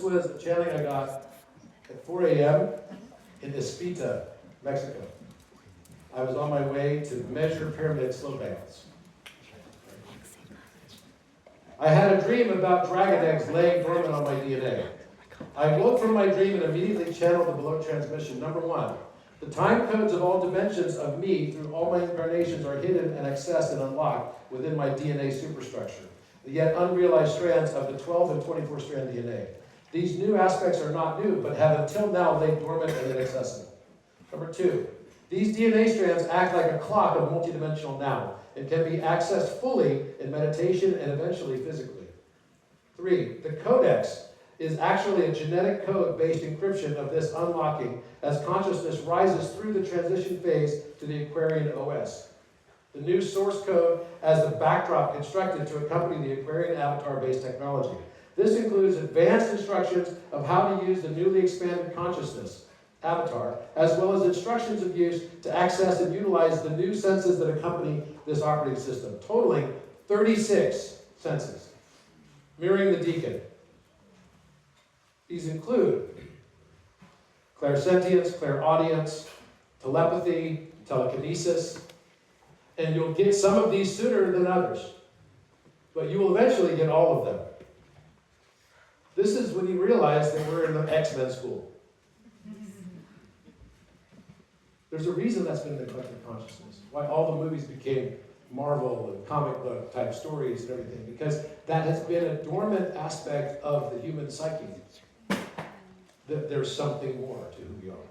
was a channeling I got at 4 a.m. in Espita, Mexico. I was on my way to measure pyramid slope angles. I had a dream about dragon eggs laying dormant on my DNA. I woke from my dream and immediately channeled the below transmission. Number one, the time codes of all dimensions of me through all my incarnations are hidden and accessed and unlocked within my DNA superstructure, the yet unrealized strands of the 12 and 24 strand DNA. These new aspects are not new, but have until now laid dormant and inaccessible. Number two, these DNA strands act like a clock of multidimensional now and can be accessed fully in meditation and eventually physically. Three, the codex is actually a genetic code-based encryption of this unlocking as consciousness rises through the transition phase to the Aquarian OS. The new source code as the backdrop constructed to accompany the Aquarian avatar-based technology. This includes advanced instructions of how to use the newly expanded consciousness avatar, as well as instructions of use to access and utilize the new senses that accompany this operating system, totaling 36 senses, mirroring the deacon. These include clairsentience, clairaudience, telepathy, telekinesis, and you'll get some of these sooner than others, but you will eventually get all of them. This is when you realize that we're in the X-Men school. There's a reason that's been in the collective consciousness, why all the movies became Marvel and comic book type stories and everything, because that has been a dormant aspect of the human psyche, that there's something more to who we are.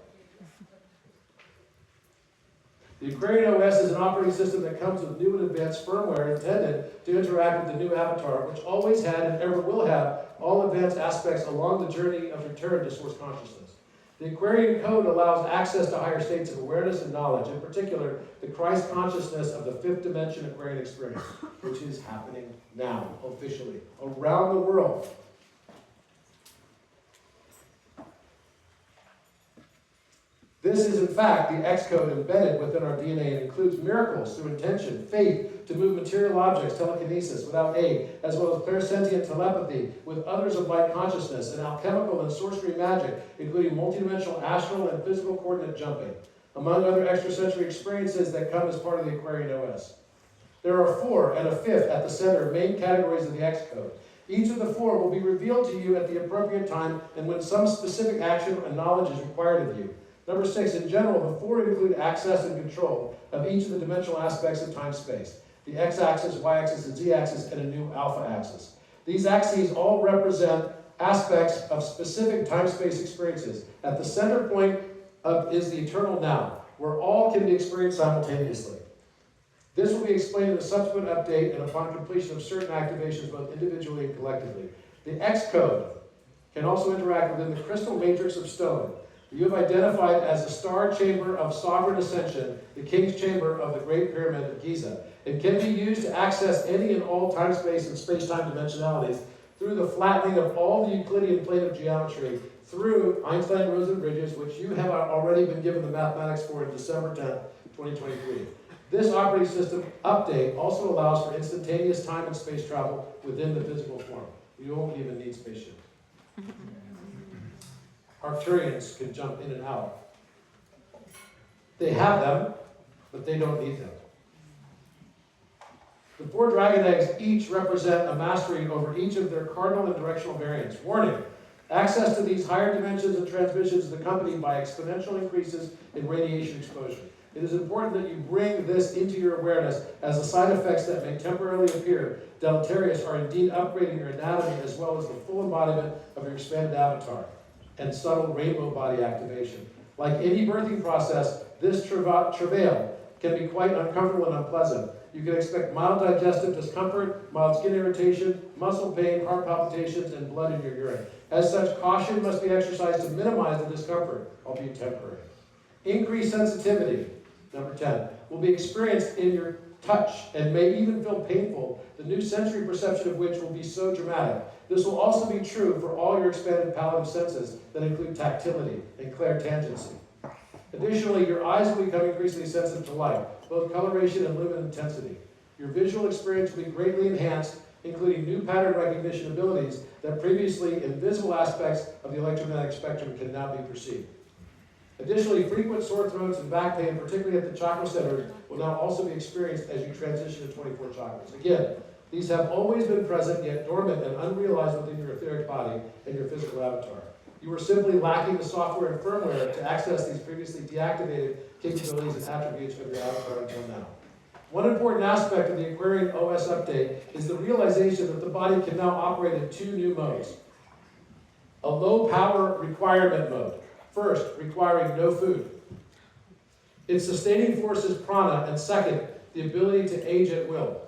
The Aquarian OS is an operating system that comes with new and advanced firmware intended to interact with the new avatar, which always had and ever will have all advanced aspects along the journey of return to source consciousness. The Aquarian code allows access to higher states of awareness and knowledge, in particular, the Christ consciousness of the fifth dimension Aquarian experience, which is happening now, officially, around the world. This is, in fact, the X code embedded within our DNA and includes miracles through intention, faith to move material objects, telekinesis without aid, as well as clairsentient telepathy with others of light consciousness, and alchemical and sorcery magic, including multidimensional astral and physical coordinate jumping, among other extrasensory experiences that come as part of the Aquarian OS. There are 4 and a 5th at the center, main categories of the X code. Each of the 4 will be revealed to you at the appropriate time and when some specific action and knowledge is required of you. Number 6, in general, the 4 include access and control of each of the dimensional aspects of time-space, the x-axis, y-axis, and z-axis, and a new alpha axis. These axes all represent aspects of specific time-space experiences. At the center point is the eternal now, where all can be experienced simultaneously. This will be explained in a subsequent update and upon completion of certain activations, both individually and collectively. The X code can also interact within the crystal matrix of stone. You have identified as the star chamber of sovereign ascension, the king's chamber of the Great Pyramid of Giza. It can be used to access any and all time, space, and space-time dimensionalities through the flattening of all the Euclidean plane of geometry through Einstein-Rosen bridges, which you have already been given the mathematics for in December 10th, 2023. This operating system update also allows for instantaneous time and space travel within the physical form. You won't even need spaceships. Arcturians can jump in and out. They have them, but they don't need them. The 4 dragon eggs each represent a mastery over each of their cardinal and directional variants. Warning, access to these higher dimensions and transmissions is accompanied by exponential increases in radiation exposure. It is important that you bring this into your awareness, as the side effects that may temporarily appear deleterious are indeed upgrading your anatomy as well as the full embodiment of your expanded avatar and subtle rainbow body activation. Like any birthing process, this travail can be quite uncomfortable and unpleasant. You can expect mild digestive discomfort, mild skin irritation, muscle pain, heart palpitations, and blood in your urine. As such, caution must be exercised to minimize the discomfort, albeit temporary. Increased sensitivity, number 10, will be experienced in your touch and may even feel painful, the new sensory perception of which will be so dramatic. This will also be true for all your expanded palette of senses that include tactility and clairtangency. Additionally, your eyes will become increasingly sensitive to light, both coloration and lumen intensity. Your visual experience will be greatly enhanced including new pattern recognition abilities that previously invisible aspects of the electromagnetic spectrum can now be perceived. Additionally, frequent sore throats and back pain, particularly at the chakra centers, will now also be experienced as you transition to 24 chakras. Again, these have always been present, yet dormant and unrealized within your etheric body and your physical avatar. You are simply lacking the software and firmware to access these previously deactivated capabilities and attributes of your avatar until now. One important aspect of the Aquarian OS update is the realization that the body can now operate in two new modes. A low power requirement mode. First, requiring no food. Its sustaining force is prana, and second, the ability to age at will.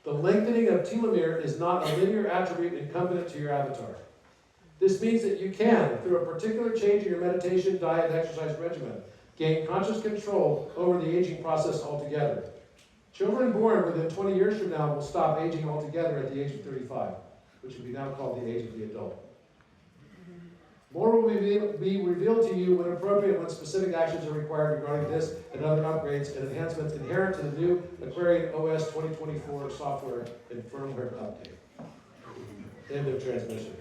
The lengthening of telomere is not a linear attribute incumbent to your avatar. This means that you can, through a particular change in your meditation, diet, and exercise regimen, gain conscious control over the aging process altogether. Children born within 20 years from now will stop aging altogether at the age of 35, which would be now called the age of the adult. More will be revealed to you when appropriate, when specific actions are required regarding this and other upgrades and enhancements inherent to the new Aquarian OS 2024 software and firmware update. End of transmission.